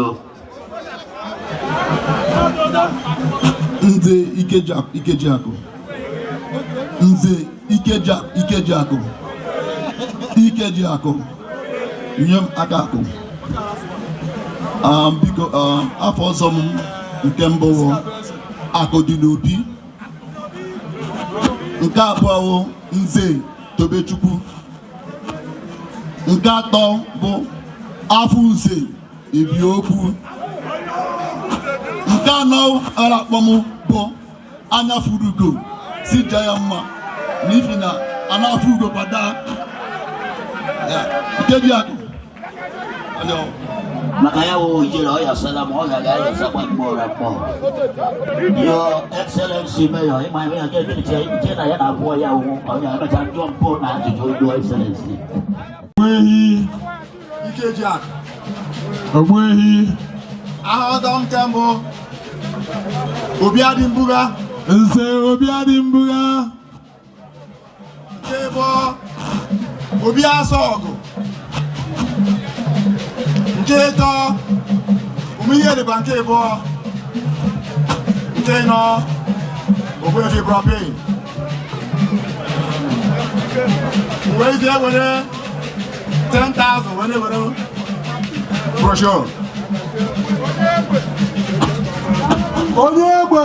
Nze Ikejiakụ. Nze Ikejiakụ. Ikejiakụ. Inyom Akakụ. biko afọ ọzọ m nke mbụ Akụdị n'Obi, nke abụọ Nze Tobechukwu, nke atọ bụ Afọ Nze Ebiokwu, nke anọ arakpọ m bụ Anya Furugo si ja ya mma n'ihi na anafu ugo pada nke dị akụ maka ya wo ijere ọya salam ọya ga ya sakwa mkpọrọ akpọ Your Excellency Mayor ịma ihe ya ga-ebiche na ya na-abụọ ya ọya emecha njọ mpụ na ajụjụ Your Excellency Ogbuehi Ikeji Akụ Ogbuehi aha ọdọ nke mbụ Obiadimbuga Nze Obiadimbuga nke bụ Obiasọgụ nke ịtọ Umiyediba nke ịbụọ nke ịnọ Ogbuefi Brape wee ike were 10,000 were brochure onye egbe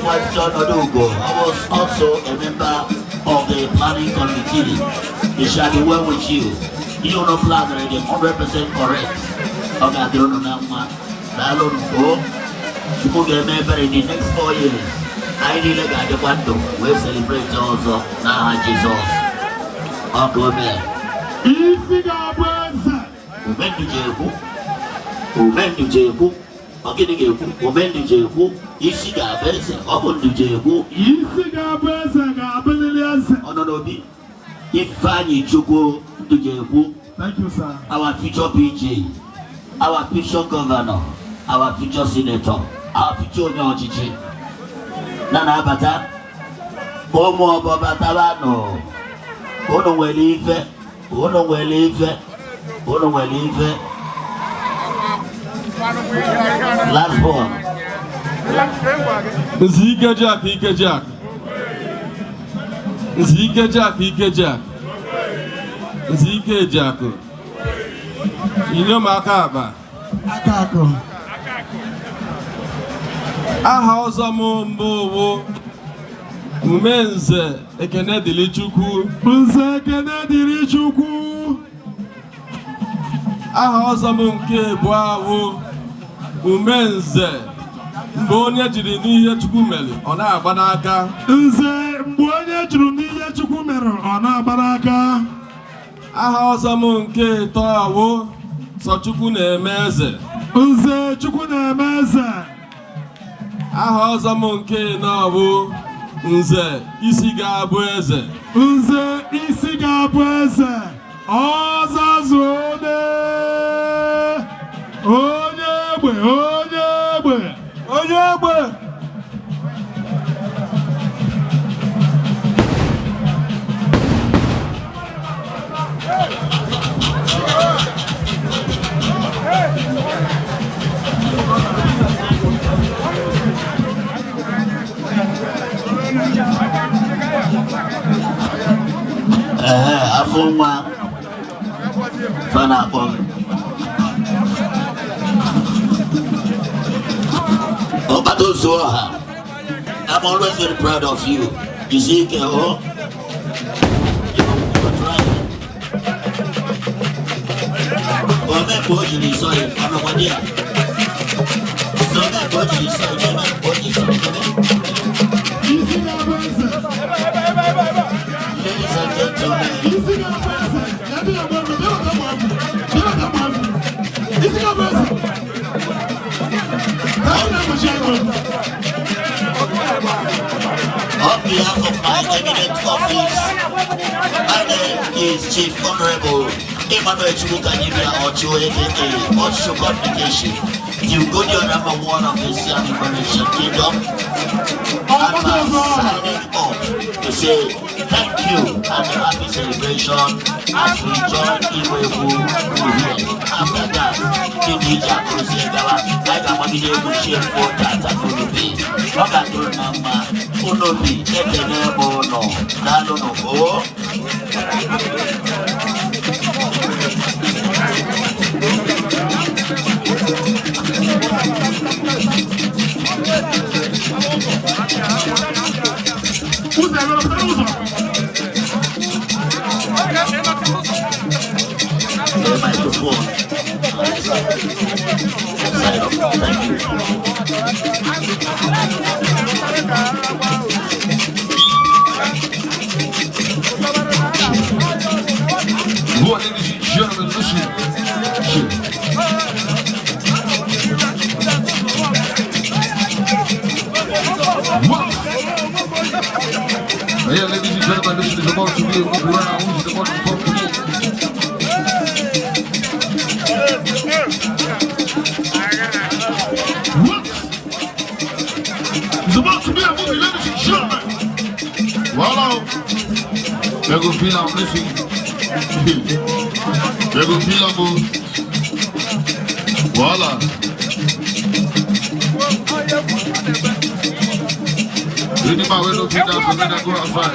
I was also a member of the planning committee. It shall be well with you. You know plan already 100% correct. Okay, I don't know now, man. I don't know. You could get member in the next 4 years. I really got the window. We celebrate also now Jesus. Uncle man. Umendu Jehu, isi ga-abese, ọ bụ Ndu Jehu. Isi ga-abese ga-abelili eze. Ononobi, Ifeanyi Chukwu Ndu Jehu. Thank you, sir. Our future PJ, our future governor, our future senator, our future onye ọchịchị. Na na-abata, ụmụ ọbọbata banụ. Unu nwere ife. Last born. Nzike Jack. Inyom Akaba. Akako. Aha ọzọ m mbụ Umenze Ekene Dili Chukwu. Nze Ekene Dili Chukwu. Aha ọzọ m nke bụ umenze mgbe onye jiri n'ihe Chukwu mere ọ na-agba n'aka. Nze mgbe onye jiri n'ihe Chukwu mere ọ na-agba n'aka. Aha ọzọ m nke ịtọ awụ Sọchukwu na-eme eze. Nze Chukwu na-eme eze. Aha ọzọ m nke ịnọ awụ Nze isi ga-abụ eze. Nze isi ga-abụ eze. Ọzazụde onye egbe onye egbe onye egbe. Afọ nwa fana akpọ Obato Zoha. I'm always very proud of you. You see, you're trying. Well, I'm sorry, I'm not here. So I'm ladies and gentlemen. On behalf of my eminent office, my name is Chief Honorable Emmanuel Chukanyibia Ocho, aka Ocho Communication. You go to number 1 of the Siam Information Kingdom. And I'm signing off to say thank you and a happy celebration as we join Iwebu here. After that, the DJ Kuzigawa, like I'm going to be shape for Tata Kunubi. Roga to Mama, Kunubi, Etenebo, no, Nalo no go. What, ladies and gentlemen, listen. Yeah, ladies and gentlemen, this is about to be a good round. Who's the motherfucker? What? It's about to be a movie, ladies and gentlemen. Voilà. There go feel I'm listening. There go feel I'm moving. Voilà. Anybody with no feet down, so let that go outside.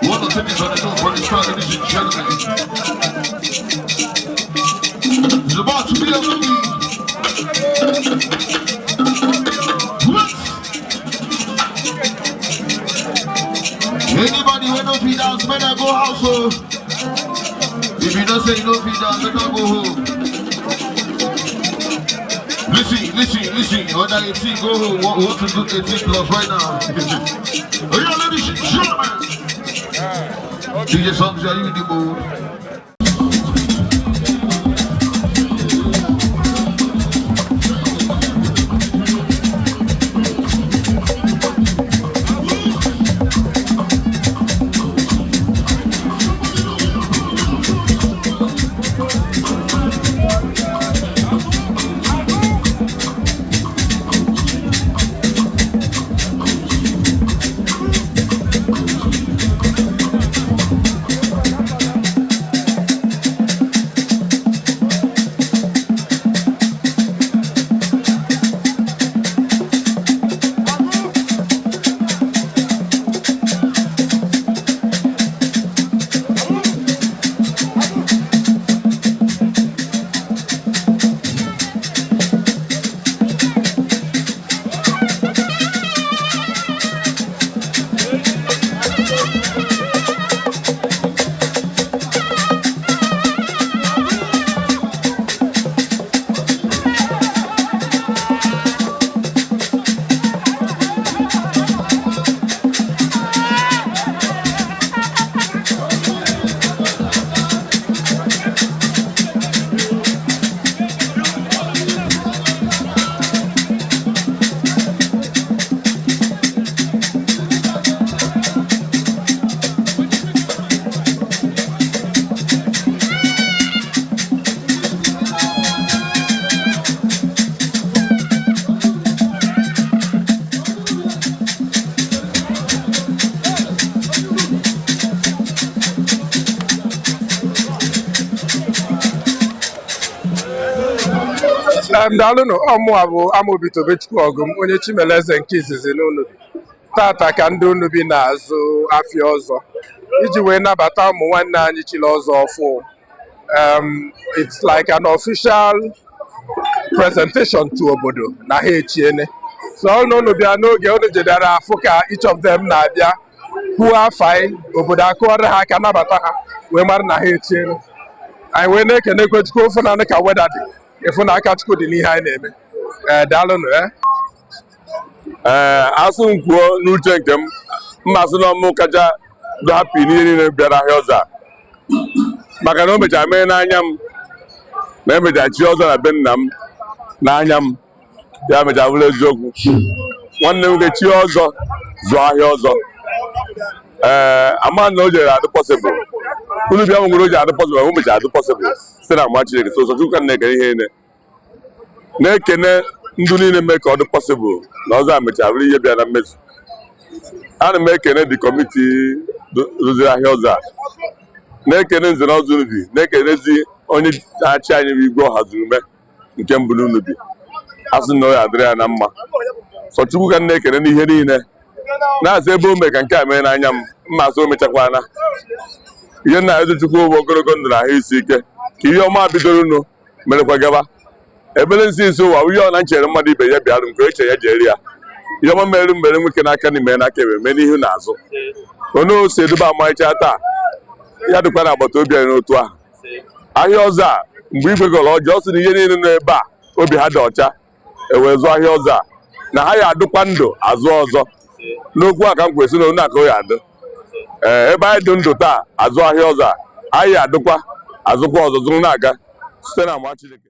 One of the tickets on the door, ladies and gentlemen. It's about to be a movie. What? Anybody with no feet down, better go house. So if you don't say no feet down, better go home. Listen. Whether 18, go home. What to do 18 plus right now? Oh yeah, ladies and gentlemen. DJ Songs, are you in the mood? Daalụnụ, ọmụwa bụ Amobi Tobechukwu Ọgụm, onye Chimeleze nke izizi n'Unubi. Tata ka ndị Unubi na-azụ afịa ọzọ iji wee nabata ụmụ nwanne anyị chiri ọzọ ọfụ. It's like an official presentation to obodo na ha echiene. So unu bịa n'oge unu jedara afụ ka each of them na-abịa kwuo afọ anyị, obodo akụọrọ ha aka nabata ha wee mara na ha echiene. Anyị wee na-ekenekwe Chukwu ofu na ka weda dị ịfụ na aka Chukwu dị n'ihe anyị na-eme. Daalụnụ. Asụ m kwuo n'uche nke m, mmasị na ọmụ kacha hapi n'ihe niile bịara ahịa ọzọ a, maka na o mechara mee n'anya m na emecha chi ọzọ na be nna m n'anya m, ya mecha bụrụ eziokwu. Nwanne m nwoke chi ọzọ zụọ ahịa ọzọ. Ama na o jere adị pọsịbụl, unu bịa nwere o ji adị pọsịbụl, o mecha adị pọsịbụl site na mma Chineke. So Chukwu ka na-ekene ihe niile, na-ekene ndụ niile mee ka ọ dị pọsịbụl na ọzọ a mechara bụrụ ihe bịa na mmezu. Ana m ekene dị kọmiti rụziri ahịa ọzọ a, na-ekene nze na ọzọ Unubi, na-ekenezi onye na-achị anyị bụ Igwe Ọhazurume nke mbụ n'Unubi. Asị na ọ ya adịrị ya na mma. So Chukwu ka na-ekene n'ihe niile, na-asị ebe o mee ka nke a mee n'anya m, mma asị o mechakwana. Ihe nna-ezu Chukwu bụ ogologo ndụ na ahụ isi ike, ka ihe ọma bidoro unu merekwa gaba. Ebele nsi nso ụwa ihe ọ na nchere mmadụ ibe ya bịarụ nke eche ya jeri ya. Ihe ọma mere mbere nwoke n'aka na ime n'aka ebe mee n'ihu na azụ. Onye ose eduba amaicha taa ya dịkwa na agbata obi anyị n'otu ahụ. Ahịa ọzọ a mgbe igwe gọrọ ọjọọ sị na ihe niile nọ ebe a obi ha dị ọcha ewee zụọ ahịa ọzọ a, na ha ya adịkwa ndụ azụ ọzọ. N'okwu a ka m kwesị na onye aka ya adị. Ebe anyị dị ndụ taa azụ ahịa ọzọ a, anyị adịkwa azụkwa ọzọ zụrụ na-aga site na mma Chineke.